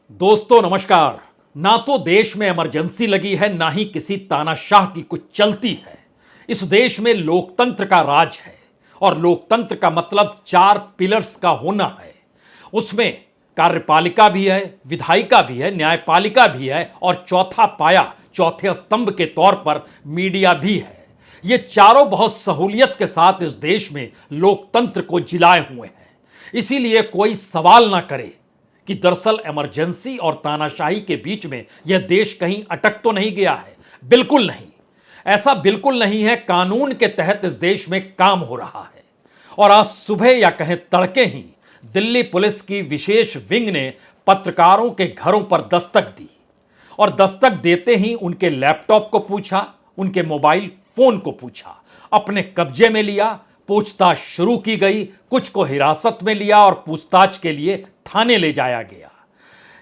दोस्तों नमस्कार। ना तो देश में इमरजेंसी लगी है, ना ही किसी तानाशाह की कुछ चलती है। इस देश में लोकतंत्र का राज है और लोकतंत्र का मतलब 4 पिलर्स का होना है। उसमें कार्यपालिका भी है, विधायिका भी है, न्यायपालिका भी है और चौथा पाया, चौथे स्तंभ के तौर पर मीडिया भी है। ये चारों बहुत सहूलियत के साथ इस देश में लोकतंत्र को जिलाए हुए हैं। इसीलिए कोई सवाल ना करे कि दरअसल इमरजेंसी और तानाशाही के बीच में यह देश कहीं अटक तो नहीं गया है। बिल्कुल नहीं, ऐसा बिल्कुल नहीं है। कानून के तहत इस देश में काम हो रहा है। और आज सुबह या कहें तड़के ही दिल्ली पुलिस की विशेष विंग ने पत्रकारों के घरों पर दस्तक दी और दस्तक देते ही उनके लैपटॉप को पूछा, उनके मोबाइल फोन को पूछा, अपने कब्जे में लिया, पूछताछ शुरू की गई, कुछ को हिरासत में लिया और पूछताछ के लिए थाने ले जाया गया।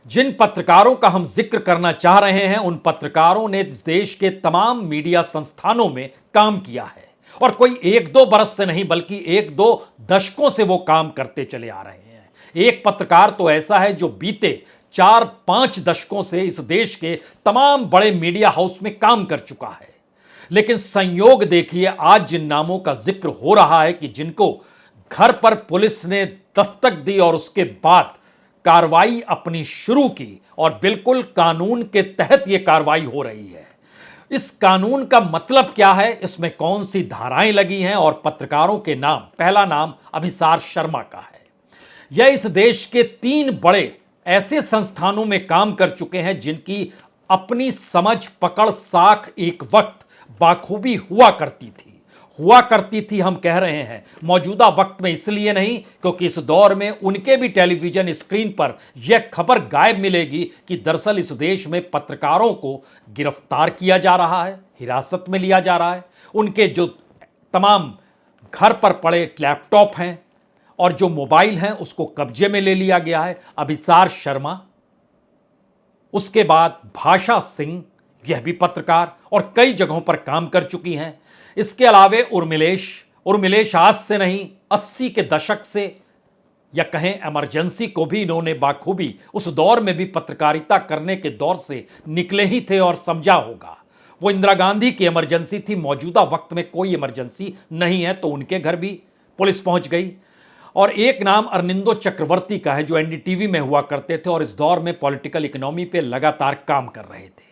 जिन पत्रकारों का हम जिक्र करना चाह रहे हैं, उन पत्रकारों ने देश के तमाम मीडिया संस्थानों में काम किया है और कोई 1-2 बरस से नहीं बल्कि 1-2 दशकों से वो काम करते चले आ रहे हैं। एक पत्रकार तो ऐसा है जो बीते 4-5 दशकों से इस देश के तमाम बड़े मीडिया हाउस में काम कर चुका है। लेकिन संयोग देखिए, आज जिन नामों का जिक्र हो रहा है कि जिनको घर पर पुलिस ने दस्तक दी और उसके बाद कार्रवाई अपनी शुरू की और बिल्कुल कानून के तहत यह कार्रवाई हो रही है। इस कानून का मतलब क्या है, इसमें कौन सी धाराएं लगी हैं और पत्रकारों के नाम, पहला नाम अभिसार शर्मा का है। यह इस देश के 3 बड़े ऐसे संस्थानों में काम कर चुके हैं जिनकी अपनी समझ, पकड़, साख एक वक्त बाखूबी हुआ करती थी। हम कह रहे हैं मौजूदा वक्त में इसलिए नहीं क्योंकि इस दौर में उनके भी टेलीविजन स्क्रीन पर यह खबर गायब मिलेगी कि दरअसल इस देश में पत्रकारों को गिरफ्तार किया जा रहा है, हिरासत में लिया जा रहा है। उनके जो तमाम घर पर पड़े लैपटॉप हैं और जो मोबाइल हैं उसको कब्जे में ले लिया गया है। अभिसार शर्मा, उसके बाद भाषा सिंह, यह भी पत्रकार और कई जगहों पर काम कर चुकी हैं। इसके अलावे उर्मिलेश आज से नहीं 80 के दशक से या कहें इमरजेंसी को भी इन्होंने बाखूबी उस दौर में भी पत्रकारिता करने के दौर से निकले ही थे और समझा होगा। वो इंदिरा गांधी की इमरजेंसी थी, मौजूदा वक्त में कोई इमरजेंसी नहीं है, तो उनके घर भी पुलिस पहुंच गई। और एक नाम अरनिंदो चक्रवर्ती का है जो एनडीटीवी में हुआ करते थे और इस दौर में पॉलिटिकल इकोनॉमी पे लगातार काम कर रहे थे।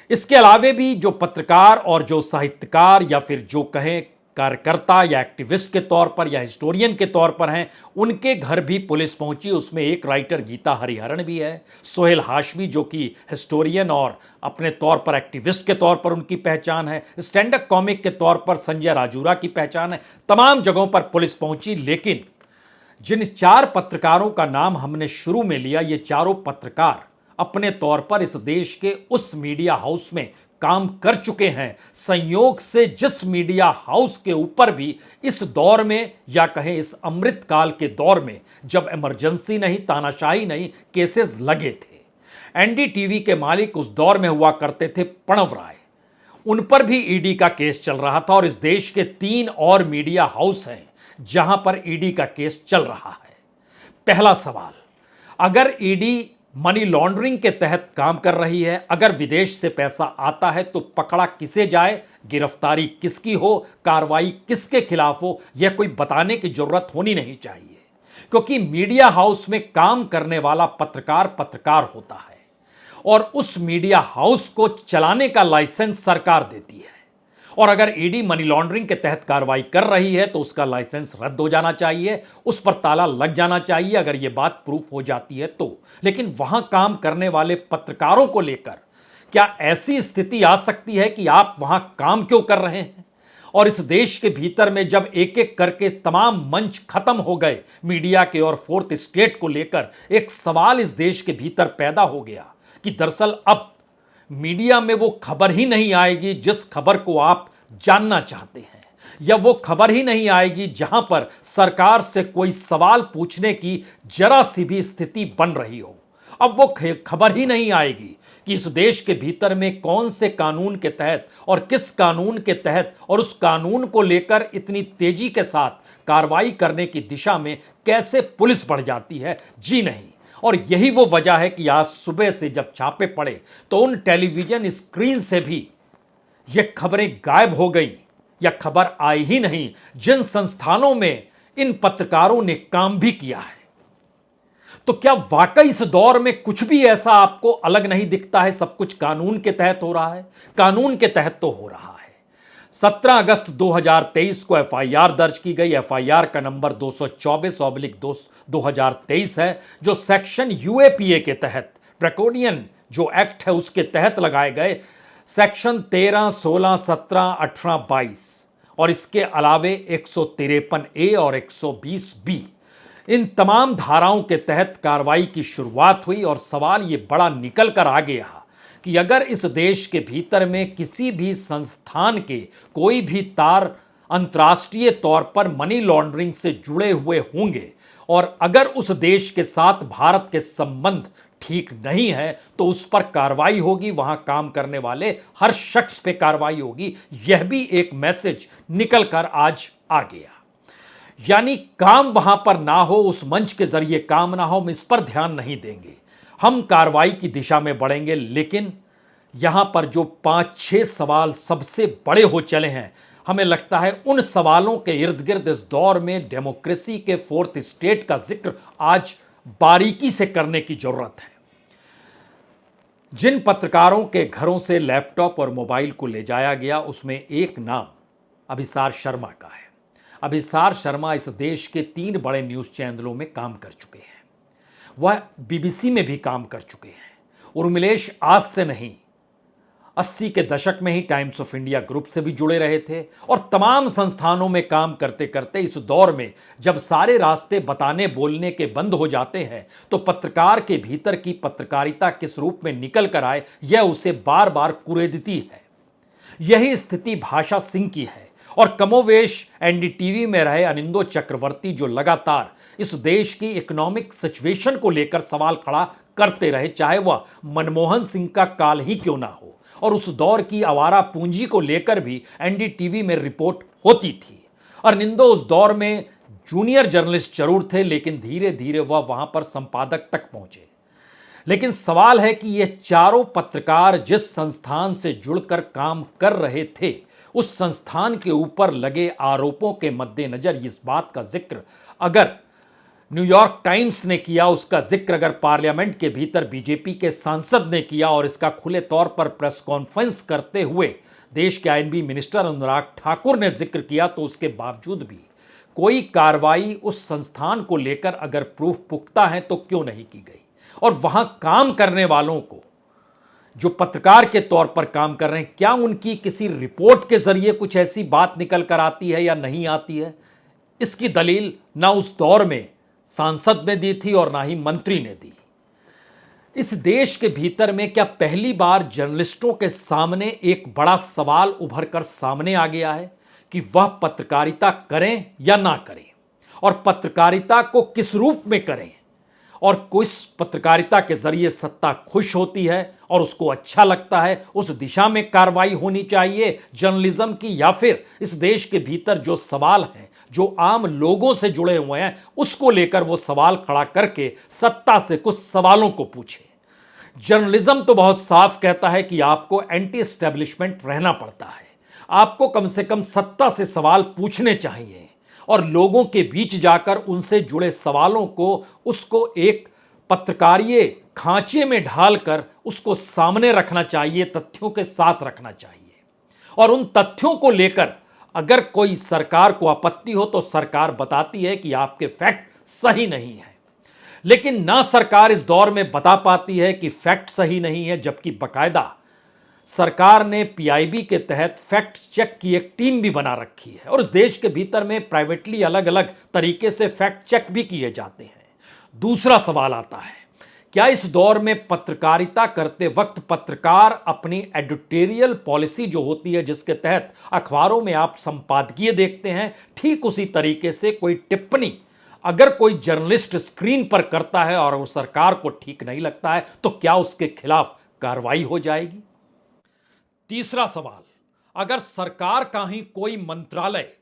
इसके अलावे भी जो पत्रकार और जो साहित्यकार या फिर जो कहें कार्यकर्ता या एक्टिविस्ट के तौर पर या हिस्टोरियन के तौर पर हैं, उनके घर भी पुलिस पहुंची। उसमें एक राइटर गीता हरिहरन भी है, सोहेल हाशमी जो कि हिस्टोरियन और अपने तौर पर एक्टिविस्ट के तौर पर उनकी पहचान है, स्टैंड अप कॉमिक के तौर पर संजय राजूरा की पहचान है। तमाम जगहों पर पुलिस पहुंची। लेकिन जिन 4 पत्रकारों का नाम हमने शुरू में लिया, ये चारों पत्रकार अपने तौर पर इस देश के उस मीडिया हाउस में काम कर चुके हैं, संयोग से जिस मीडिया हाउस के ऊपर भी इस दौर में या कहें इस अमृतकाल के दौर में जब इमरजेंसी नहीं, तानाशाही नहीं, केसेस लगे थे। एनडीटीवी के मालिक उस दौर में हुआ करते थे प्रणव राय, उन पर भी ईडी का केस चल रहा था। और इस देश के 3 और मीडिया हाउस हैं जहां पर ईडी का केस चल रहा है। पहला सवाल, अगर ईडी मनी लॉन्ड्रिंग के तहत काम कर रही है, अगर विदेश से पैसा आता है तो पकड़ा किसे जाए, गिरफ्तारी किसकी हो, कार्रवाई किसके खिलाफ हो, यह कोई बताने की जरूरत होनी नहीं चाहिए। क्योंकि मीडिया हाउस में काम करने वाला पत्रकार पत्रकार होता है और उस मीडिया हाउस को चलाने का लाइसेंस सरकार देती है। और अगर ईडी मनी लॉन्ड्रिंग के तहत कार्रवाई कर रही है तो उसका लाइसेंस रद्द हो जाना चाहिए, उस पर ताला लग जाना चाहिए अगर यह बात प्रूफ हो जाती है तो। लेकिन वहां काम करने वाले पत्रकारों को लेकर क्या ऐसी स्थिति आ सकती है कि आप वहां काम क्यों कर रहे हैं? और इस देश के भीतर में जब एक एक करके तमाम मंच खत्म हो गए मीडिया के और फोर्थ स्टेट को लेकर, एक सवाल इस देश के भीतर पैदा हो गया कि दरअसल अब मीडिया में वो खबर ही नहीं आएगी जिस खबर को आप जानना चाहते हैं, या वो खबर ही नहीं आएगी जहां पर सरकार से कोई सवाल पूछने की जरा सी भी स्थिति बन रही हो। अब वो खबर ही नहीं आएगी कि इस देश के भीतर में कौन से कानून के तहत और किस कानून के तहत और उस कानून को लेकर इतनी तेजी के साथ कार्रवाई करने की दिशा में कैसे पुलिस बढ़ जाती है। जी नहीं, और यही वो वजह है कि आज सुबह से जब छापे पड़े तो उन टेलीविजन स्क्रीन से भी ये खबरें गायब हो गई या खबर आई ही नहीं जिन संस्थानों में इन पत्रकारों ने काम भी किया है। तो क्या वाकई इस दौर में कुछ भी ऐसा आपको अलग नहीं दिखता है? सब कुछ कानून के तहत हो रहा है। कानून के तहत तो हो रहा है। 17 अगस्त 2023 को एफआईआर दर्ज की गई। एफआईआर का नंबर 224/2023 है, जो सेक्शन यूएपीए के तहत, ड्रैकोनियन जो एक्ट है उसके तहत लगाए गए सेक्शन 13, 16, 17, 18, 22 और इसके अलावे 153 ए और 120 बी, इन तमाम धाराओं के तहत कार्रवाई की शुरुआत हुई। और सवाल यह बड़ा निकल कर आ गया कि अगर इस देश के भीतर में किसी भी संस्थान के कोई भी तार अंतर्राष्ट्रीय तौर पर मनी लॉन्ड्रिंग से जुड़े हुए होंगे और अगर उस देश के साथ भारत के संबंध ठीक नहीं है तो उस पर कार्रवाई होगी, वहां काम करने वाले हर शख्स पे कार्रवाई होगी। यह भी एक मैसेज निकल कर आज आ गया। यानी काम वहां पर ना हो, उस मंच के जरिए काम ना हो, हम इस पर ध्यान नहीं देंगे, हम कार्रवाई की दिशा में बढ़ेंगे। लेकिन यहां पर जो 5-6 सवाल सबसे बड़े हो चले हैं, हमें लगता है उन सवालों के इर्द गिर्द इस दौर में डेमोक्रेसी के फोर्थ स्टेट का जिक्र आज बारीकी से करने की जरूरत है। जिन पत्रकारों के घरों से लैपटॉप और मोबाइल को ले जाया गया उसमें एक नाम अभिसार शर्मा का है। अभिसार शर्मा इस देश के 3 बड़े न्यूज चैनलों में काम कर चुके हैं। वह बीबीसी में भी काम कर चुके हैं। उर्मिलेश आज से नहीं, 80 के दशक में ही टाइम्स ऑफ इंडिया ग्रुप से भी जुड़े रहे थे और तमाम संस्थानों में काम करते करते इस दौर में जब सारे रास्ते बताने बोलने के बंद हो जाते हैं तो पत्रकार के भीतर की पत्रकारिता किस रूप में निकल कर आए यह उसे बार बार कुरेदती है। यही स्थिति भाषा सिंह की है और कमोवेश एनडीटीवी में रहे अनिंदो चक्रवर्ती जो लगातार इस देश की इकोनॉमिक सिचुएशन को लेकर सवाल खड़ा करते रहे, चाहे वह मनमोहन सिंह का काल ही क्यों ना हो। और उस दौर की आवारा पूंजी को लेकर भी एनडीटीवी में रिपोर्ट होती थी। अरनिंदो उस दौर में जूनियर जर्नलिस्ट जरूर थे, लेकिन धीरे धीरे वह वहां पर संपादक तक पहुंचे। लेकिन सवाल है कि ये चारों पत्रकार जिस संस्थान से जुड़कर काम कर रहे थे उस संस्थान के ऊपर लगे आरोपों के मद्देनजर इस बात का जिक्र अगर न्यूयॉर्क टाइम्स ने किया, उसका जिक्र अगर पार्लियामेंट के भीतर बीजेपी के सांसद ने किया और इसका खुले तौर पर प्रेस कॉन्फ्रेंस करते हुए देश के आईएनबी मिनिस्टर अनुराग ठाकुर ने जिक्र किया, तो उसके बावजूद भी कोई कार्रवाई उस संस्थान को लेकर अगर प्रूफ पुख्ता है तो क्यों नहीं की गई। और वहां काम करने वालों को जो पत्रकार के तौर पर काम कर रहे हैं, क्या उनकी किसी रिपोर्ट के जरिए कुछ ऐसी बात निकल कर आती है या नहीं आती है? इसकी दलील ना उस दौर में सांसद ने दी थी और ना ही मंत्री ने दी। इस देश के भीतर में क्या पहली बार जर्नलिस्टों के सामने एक बड़ा सवाल उभर कर सामने आ गया है कि वह पत्रकारिता करें या ना करें, और पत्रकारिता को किस रूप में करें, और किस पत्रकारिता के जरिए सत्ता खुश होती है और उसको अच्छा लगता है, उस दिशा में कार्रवाई होनी चाहिए जर्नलिज्म की, या फिर इस देश के भीतर जो सवाल हैं जो आम लोगों से जुड़े हुए हैं उसको लेकर वो सवाल खड़ा करके सत्ता से कुछ सवालों को पूछे। जर्नलिज्म तो बहुत साफ कहता है कि आपको एंटी एस्टेब्लिशमेंट रहना पड़ता है, आपको कम से कम सत्ता से सवाल पूछने चाहिए और लोगों के बीच जाकर उनसे जुड़े सवालों को उसको एक पत्रकारीय खांचे में ढालकर उसको सामने रखना चाहिए, तथ्यों के साथ रखना चाहिए। और उन तथ्यों को लेकर अगर कोई सरकार को आपत्ति हो तो सरकार बताती है कि आपके फैक्ट सही नहीं है, लेकिन ना सरकार इस दौर में बता पाती है कि फैक्ट सही नहीं है, जबकि बकायदा सरकार ने पीआईबी के तहत फैक्ट चेक की एक टीम भी बना रखी है और इस देश के भीतर में प्राइवेटली अलग अलग तरीके से फैक्ट चेक भी किए जाते हैं। दूसरा सवाल आता है, क्या इस दौर में पत्रकारिता करते वक्त पत्रकार अपनी एडिटोरियल पॉलिसी जो होती है जिसके तहत अखबारों में आप संपादकीय देखते हैं, ठीक उसी तरीके से कोई टिप्पणी अगर कोई जर्नलिस्ट स्क्रीन पर करता है और वो सरकार को ठीक नहीं लगता है तो क्या उसके खिलाफ कार्रवाई हो जाएगी? तीसरा सवाल, अगर सरकार का ही कोई मंत्रालय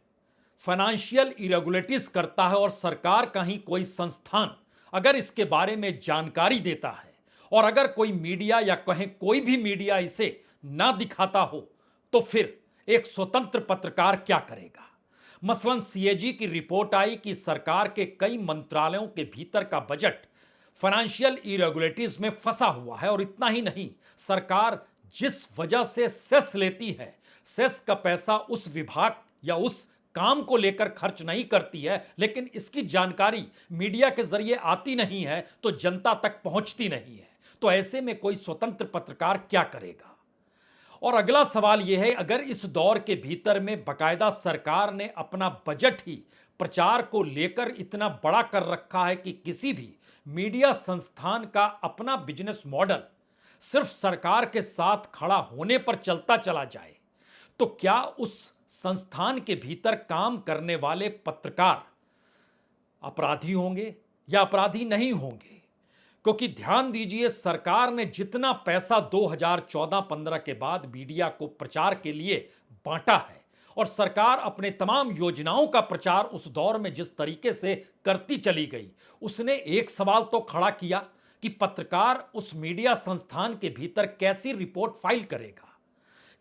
फाइनेंशियल इरेगुलरिटीज करता है और सरकार का ही कोई संस्थान अगर इसके बारे में जानकारी देता है और अगर कोई मीडिया या कहें कोई भी मीडिया इसे ना दिखाता हो तो फिर एक स्वतंत्र पत्रकार क्या करेगा। मसलन सीएजी की रिपोर्ट आई कि सरकार के कई मंत्रालयों के भीतर का बजट फाइनेंशियल इरेगुलरिटीज में फंसा हुआ है और इतना ही नहीं, सरकार जिस वजह से सेस लेती है, सेस का पैसा उस विभाग या उस काम को लेकर खर्च नहीं करती है, लेकिन इसकी जानकारी मीडिया के जरिए आती नहीं है तो जनता तक पहुंचती नहीं है। तो ऐसे में कोई स्वतंत्र पत्रकार क्या करेगा। और अगला सवाल यह है, अगर इस दौर के भीतर में बकायदा सरकार ने अपना बजट ही प्रचार को लेकर इतना बड़ा कर रखा है कि किसी भी मीडिया संस्थान का अपना बिजनेस मॉडल सिर्फ सरकार के साथ खड़ा होने पर चलता चला जाए, तो क्या उस संस्थान के भीतर काम करने वाले पत्रकार अपराधी होंगे या अपराधी नहीं होंगे। क्योंकि ध्यान दीजिए, सरकार ने जितना पैसा 2014-15 के बाद मीडिया को प्रचार के लिए बांटा है और सरकार अपने तमाम योजनाओं का प्रचार उस दौर में जिस तरीके से करती चली गई, उसने एक सवाल तो खड़ा किया कि पत्रकार उस मीडिया संस्थान के भीतर कैसी रिपोर्ट फाइल करेगा।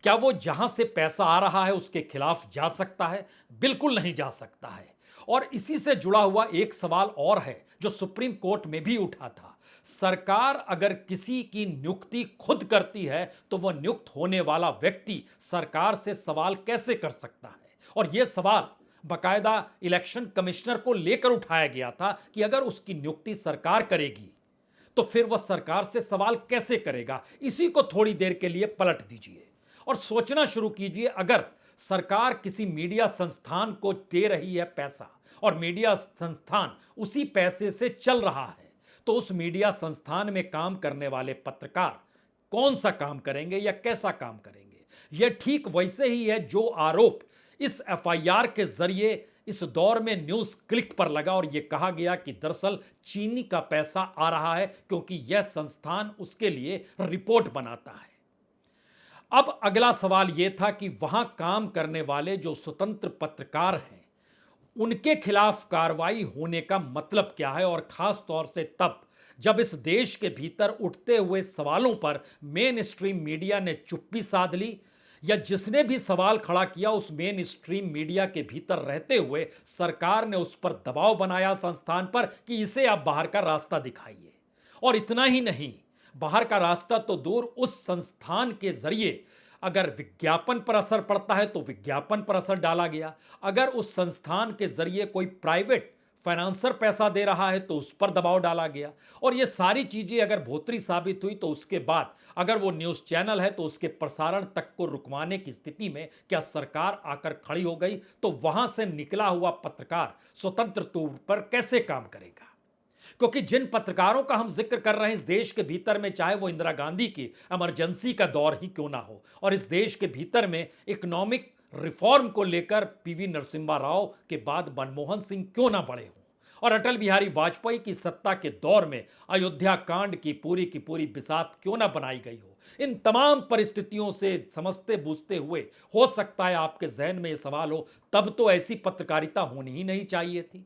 क्या वो जहां से पैसा आ रहा है उसके खिलाफ जा सकता है? बिल्कुल नहीं जा सकता है। और इसी से जुड़ा हुआ एक सवाल और है जो सुप्रीम कोर्ट में भी उठा था। सरकार अगर किसी की नियुक्ति खुद करती है तो वह नियुक्त होने वाला व्यक्ति सरकार से सवाल कैसे कर सकता है। और यह सवाल बकायदा इलेक्शन कमिश्नर को लेकर उठाया गया था कि अगर उसकी नियुक्ति सरकार करेगी तो फिर वह सरकार से सवाल कैसे करेगा। इसी को थोड़ी देर के लिए पलट दीजिए और सोचना शुरू कीजिए, अगर सरकार किसी मीडिया संस्थान को दे रही है पैसा और मीडिया संस्थान उसी पैसे से चल रहा है, तो उस मीडिया संस्थान में काम करने वाले पत्रकार कौन सा काम करेंगे या कैसा काम करेंगे। यह ठीक वैसे ही है जो आरोप इस एफआईआर के जरिए इस दौर में न्यूज क्लिक पर लगा और यह कहा गया कि दरअसल चीनी का पैसा आ रहा है क्योंकि यह संस्थान उसके लिए रिपोर्ट बनाता है। अब अगला सवाल यह था कि वहां काम करने वाले जो स्वतंत्र पत्रकार हैं उनके खिलाफ कार्रवाई होने का मतलब क्या है, और खास तौर से तब जब इस देश के भीतर उठते हुए सवालों पर मेन स्ट्रीम मीडिया ने चुप्पी साध ली, या जिसने भी सवाल खड़ा किया उस मेन स्ट्रीम मीडिया के भीतर रहते हुए सरकार ने उस पर दबाव बनाया संस्थान पर कि इसे आप बाहर का रास्ता दिखाइए। और इतना ही नहीं, बाहर का रास्ता तो दूर, उस संस्थान के जरिए अगर विज्ञापन पर असर पड़ता है तो विज्ञापन पर असर डाला गया। अगर उस संस्थान के जरिए कोई प्राइवेट फाइनेंसर पैसा दे रहा है तो उस पर दबाव डाला गया। और ये सारी चीजें अगर भोतरी साबित हुई तो उसके बाद अगर वो न्यूज चैनल है तो उसके प्रसारण तक को रुकवाने की स्थिति में क्या सरकार आकर खड़ी हो गई, तो वहां से निकला हुआ पत्रकार स्वतंत्र तौर पर कैसे काम करेगा। क्योंकि जिन पत्रकारों का हम जिक्र कर रहे हैं इस देश के भीतर में, चाहे वो इंदिरा गांधी की इमरजेंसी का दौर ही क्यों ना हो, और इस देश के भीतर में इकोनॉमिक रिफॉर्म को लेकर पीवी नरसिम्हा राव के बाद मनमोहन सिंह क्यों ना बड़े हों, और अटल बिहारी वाजपेयी की सत्ता के दौर में अयोध्या कांड की पूरी बिसात क्यों ना बनाई गई हो। इन तमाम परिस्थितियों से समझते बूझते हुए हो सकता है आपके जहन में यह सवाल हो, तब तो ऐसी पत्रकारिता होनी ही नहीं चाहिए थी।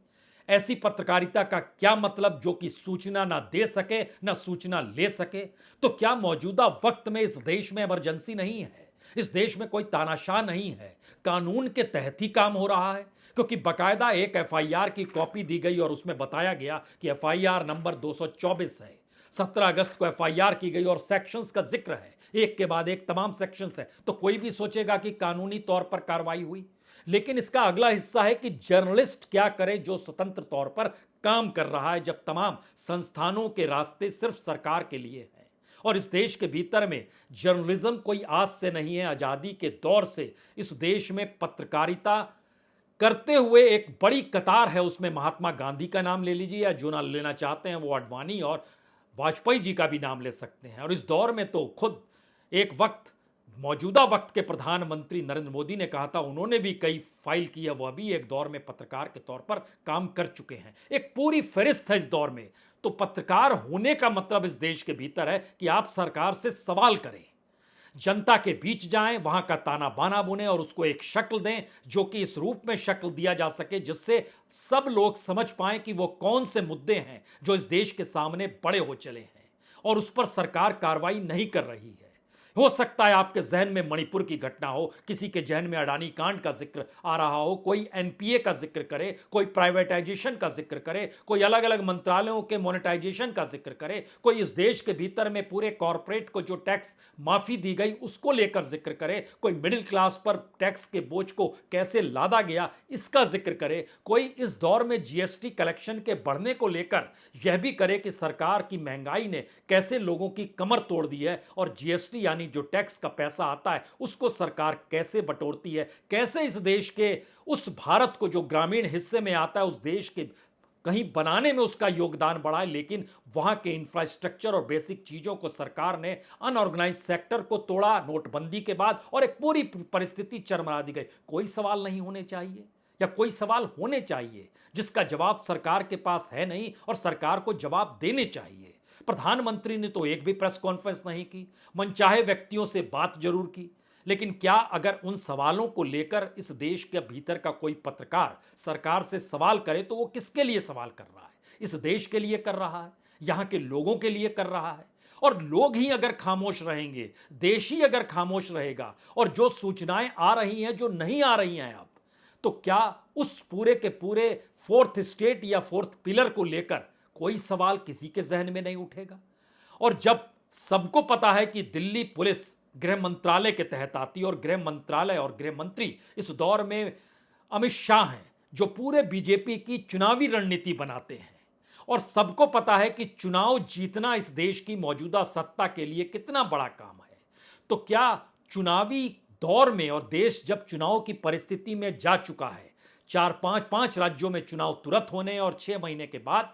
ऐसी पत्रकारिता का क्या मतलब जो कि सूचना ना दे सके ना सूचना ले सके। तो क्या मौजूदा वक्त में इस देश में इमरजेंसी नहीं है, इस देश में कोई तानाशाह नहीं है, कानून के तहत ही काम हो रहा है। क्योंकि बकायदा एक एफआईआर की कॉपी दी गई और उसमें बताया गया कि एफआईआर नंबर 224 है, 17 अगस्त को एफआईआर की गई और सेक्शंस का जिक्र है, एक के बाद एक तमाम सेक्शंस है, तो कोई भी सोचेगा कि कानूनी तौर पर कार्रवाई हुई। लेकिन इसका अगला हिस्सा है कि जर्नलिस्ट क्या करे जो स्वतंत्र तौर पर काम कर रहा है, जब तमाम संस्थानों के रास्ते सिर्फ सरकार के लिए हैं। और इस देश के भीतर में जर्नलिज्म कोई आज से नहीं है, आजादी के दौर से इस देश में पत्रकारिता करते हुए एक बड़ी कतार है। उसमें महात्मा गांधी का नाम ले लीजिए, या जो ना लेना चाहते हैं वो आडवाणी और वाजपेयी जी का भी नाम ले सकते हैं। और इस दौर में तो खुद एक वक्त मौजूदा वक्त के प्रधानमंत्री नरेंद्र मोदी ने कहा था, उन्होंने भी कई फाइल की है, वह भी एक दौर में पत्रकार के तौर पर काम कर चुके हैं। एक पूरी फहरिस्त है इस दौर में। तो पत्रकार होने का मतलब इस देश के भीतर है कि आप सरकार से सवाल करें। जनता के बीच जाएं, वहां का ताना बाना बुने और उसको एक शक्ल दें जो कि इस रूप में शक्ल दिया जा सके जिससे सब लोग समझ पाएं कि वो कौन से मुद्दे हैं जो इस देश के सामने बड़े हो चले हैं और उस पर सरकार कार्रवाई नहीं कर रही है। हो सकता है आपके जहन में मणिपुर की घटना हो, किसी के जहन में अडानी कांड का जिक्र आ रहा हो, कोई एनपीए का जिक्र करे, कोई प्राइवेटाइजेशन का जिक्र करे, कोई अलग अलग मंत्रालयों के मोनेटाइजेशन का जिक्र करे, कोई इस देश के भीतर में पूरे कॉरपोरेट को जो टैक्स माफी दी गई उसको लेकर जिक्र करे, कोई मिडिल क्लास पर टैक्स के बोझ को कैसे लादा गया इसका जिक्र करे, कोई इस दौर में जीएसटी कलेक्शन के बढ़ने को लेकर यह भी करे कि सरकार की महंगाई ने कैसे लोगों की कमर तोड़ दी है और जीएसटी यानी जो टैक्स का पैसा आता है उसको सरकार कैसे बटोरती है, कैसे इस देश के उस भारत को जो ग्रामीण हिस्से में आता है उस देश के कहीं बनाने में उसका योगदान बढ़ा है, लेकिन वहां के इंफ्रास्ट्रक्चर और बेसिक चीजों को सरकार ने अनऑर्गेनाइज सेक्टर को तोड़ा नोटबंदी के बाद और एक पूरी परिस्थिति चरमरा दी गई। कोई सवाल नहीं होने चाहिए या कोई सवाल होने चाहिए जिसका जवाब सरकार के पास है नहीं और सरकार को जवाब देने चाहिए। प्रधानमंत्री ने तो एक भी प्रेस कॉन्फ्रेंस नहीं की, मनचाहे व्यक्तियों से बात जरूर की, लेकिन क्या अगर उन सवालों को लेकर इस देश के भीतर का कोई पत्रकार सरकार से सवाल करे तो वो किसके लिए सवाल कर रहा है? इस देश के लिए कर रहा है, यहां के लोगों के लिए कर रहा है? और लोग ही अगर खामोश रहेंगे, देश ही अगर खामोश रहेगा और जो सूचनाएं आ रही हैं जो नहीं आ रही हैं अब, तो क्या उस पूरे के पूरे फोर्थ स्टेट या फोर्थ पिलर को लेकर कोई सवाल किसी के जहन में नहीं उठेगा? और जब सबको पता है कि दिल्ली पुलिस गृह मंत्रालय के तहत आती है और गृह मंत्रालय और गृह मंत्री इस दौर में अमित शाह हैं जो पूरे बीजेपी की चुनावी रणनीति बनाते हैं और सबको पता है कि चुनाव जीतना इस देश की मौजूदा सत्ता के लिए कितना बड़ा काम है, तो क्या चुनावी दौर में और देश जब चुनाव की परिस्थिति में जा चुका है, चार पांच पांच राज्यों में चुनाव तुरंत होने और 6 महीने के बाद,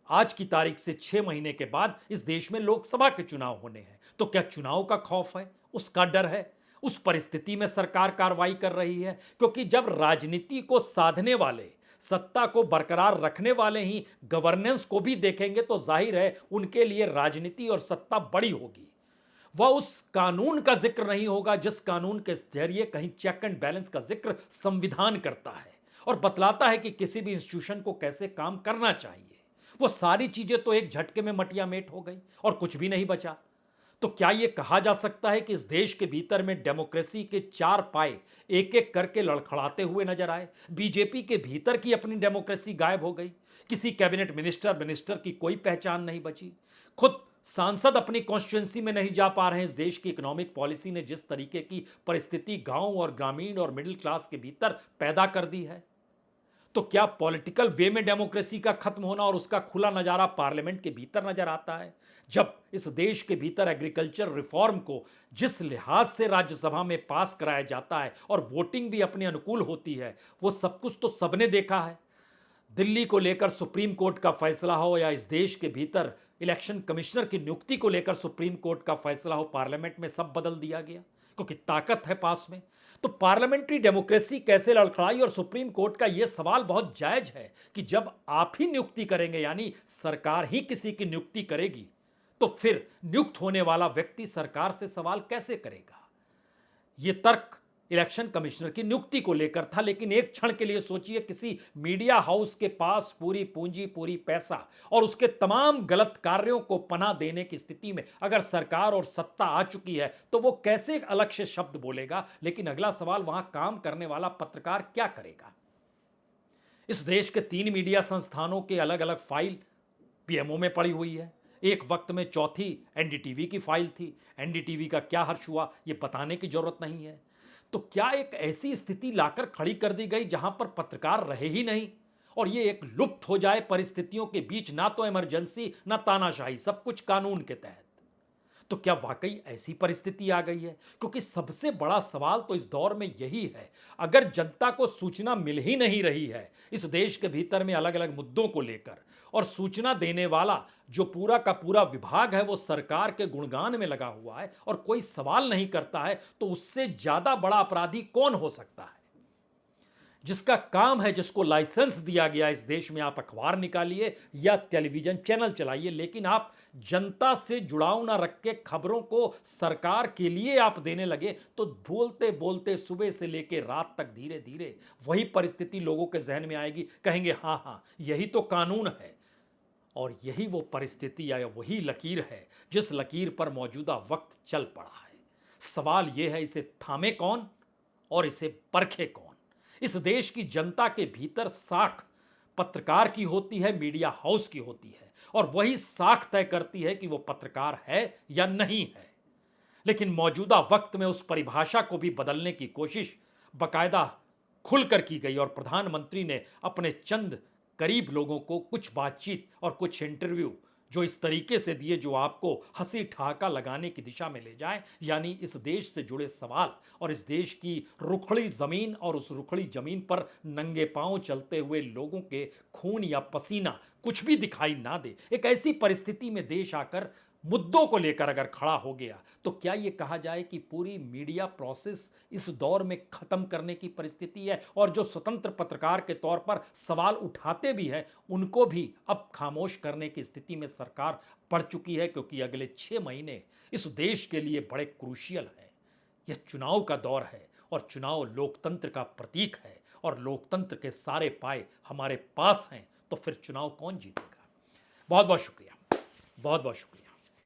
आज की तारीख से 6 महीने के बाद इस देश में लोकसभा के चुनाव होने हैं, तो क्या चुनाव का खौफ है, उसका डर है? उस परिस्थिति में सरकार कार्रवाई कर रही है क्योंकि जब राजनीति को साधने वाले, सत्ता को बरकरार रखने वाले ही गवर्नेंस को भी देखेंगे तो जाहिर है उनके लिए राजनीति और सत्ता बड़ी होगी। वह उस कानून का जिक्र नहीं होगा जिस कानून के जरिए कहीं चेक एंड बैलेंस का जिक्र संविधान करता है और बतलाता है कि किसी भी इंस्टीट्यूशन को कैसे काम करना चाहिए। वो सारी चीजें तो एक झटके में मटिया मेट हो गई और कुछ भी नहीं बचा। तो क्या यह कहा जा सकता है कि इस देश के भीतर में डेमोक्रेसी के चार पाए एक एक करके लड़खड़ाते हुए नजर आए? बीजेपी के भीतर की अपनी डेमोक्रेसी गायब हो गई, किसी कैबिनेट मिनिस्टर की कोई पहचान नहीं बची, खुद सांसद अपनी कॉन्स्टिट्यूंसी में नहीं जा पा रहे हैं। इस देश की इकोनॉमिक पॉलिसी ने जिस तरीके की परिस्थिति गांव और ग्रामीण और मिडिल क्लास के भीतर पैदा कर दी है, तो क्या पॉलिटिकल वे में डेमोक्रेसी का खत्म होना और उसका खुला नजारा पार्लियामेंट के भीतर नजर आता है? जब इस देश के भीतर एग्रीकल्चर रिफॉर्म को जिस लिहाज से राज्यसभा में पास कराया जाता है और वोटिंग भी अपने अनुकूल होती है, वो सब कुछ तो सबने देखा है। दिल्ली को लेकर सुप्रीम कोर्ट का फैसला हो या इस देश के भीतर इलेक्शन कमिश्नर की नियुक्ति को लेकर सुप्रीम कोर्ट का फैसला हो, पार्लियामेंट में सब बदल दिया गया क्योंकि ताकत है पास में। तो पार्लियामेंट्री डेमोक्रेसी कैसे लड़खड़ाई? और सुप्रीम कोर्ट का यह सवाल बहुत जायज है कि जब आप ही नियुक्ति करेंगे यानी सरकार ही किसी की नियुक्ति करेगी, तो फिर नियुक्त होने वाला व्यक्ति सरकार से सवाल कैसे करेगा? यह तर्क इलेक्शन कमिश्नर की नियुक्ति को लेकर था, लेकिन एक क्षण के लिए सोचिए किसी मीडिया हाउस के पास पूरी पूंजी, पूरी पैसा और उसके तमाम गलत कार्यों को पनाह देने की स्थिति में अगर सरकार और सत्ता आ चुकी है तो वो कैसे एक अलग से शब्द बोलेगा? लेकिन अगला सवाल, वहां काम करने वाला पत्रकार क्या करेगा? इस देश के 3 मीडिया संस्थानों के अलग अलग फाइल पीएमओ में पड़ी हुई है। एक वक्त में चौथी एनडीटीवी की फाइल थी। एनडीटीवी का क्या हर्ष हुआ यह बताने की जरूरत नहीं है। तो क्या एक ऐसी स्थिति लाकर खड़ी कर दी गई जहां पर पत्रकार रहे ही नहीं और ये एक लुप्त हो जाए परिस्थितियों के बीच, ना तो इमरजेंसी ना तानाशाही, सब कुछ कानून के तहत? तो क्या वाकई ऐसी परिस्थिति आ गई है? क्योंकि सबसे बड़ा सवाल तो इस दौर में यही है, अगर जनता को सूचना मिल ही नहीं रही है इस देश के भीतर में अलग अलग मुद्दों को लेकर, और सूचना देने वाला जो पूरा का पूरा विभाग है वो सरकार के गुणगान में लगा हुआ है और कोई सवाल नहीं करता है, तो उससे ज्यादा बड़ा अपराधी कौन हो सकता है? जिसका काम है, जिसको लाइसेंस दिया गया इस देश में, आप अखबार निकालिए या टेलीविजन चैनल चलाइए, लेकिन आप जनता से जुड़ाव ना रख के खबरों को सरकार के लिए आप देने लगे तो बोलते बोलते सुबह से लेकर रात तक धीरे धीरे वही परिस्थिति लोगों के जहन में आएगी। कहेंगे हां हां, यही तो कानून है। और यही वो परिस्थिति या वही लकीर है जिस लकीर पर मौजूदा वक्त चल पड़ा है। सवाल यह है, इसे थामे कौन और इसे परखे कौन। इस देश की जनता के भीतर साख पत्रकार की होती है, मीडिया हाउस की होती है, और वही साख तय करती है कि वो पत्रकार है या नहीं है। लेकिन मौजूदा वक्त में उस परिभाषा को भी बदलने की कोशिश बकायदा खुलकर की गई और प्रधानमंत्री ने अपने चंद करीब लोगों को कुछ बातचीत और कुछ इंटरव्यू जो इस तरीके से दिए जो आपको हंसी ठहाका लगाने की दिशा में ले जाए, यानी इस देश से जुड़े सवाल और इस देश की रुखड़ी जमीन और उस रुखड़ी जमीन पर नंगे पांव चलते हुए लोगों के खून या पसीना कुछ भी दिखाई ना दे। एक ऐसी परिस्थिति में देश आकर मुद्दों को लेकर अगर खड़ा हो गया तो क्या यह कहा जाए कि पूरी मीडिया प्रोसेस इस दौर में खत्म करने की परिस्थिति है, और जो स्वतंत्र पत्रकार के तौर पर सवाल उठाते भी हैं उनको भी अब खामोश करने की स्थिति में सरकार पड़ चुकी है, क्योंकि अगले 6 महीने इस देश के लिए बड़े क्रूशियल है। यह चुनाव का दौर है और चुनाव लोकतंत्र का प्रतीक है, और लोकतंत्र के सारे पाए हमारे पास हैं, तो फिर चुनाव कौन जीतेगा। बहुत बहुत शुक्रिया, बहुत बहुत शुक्रिया।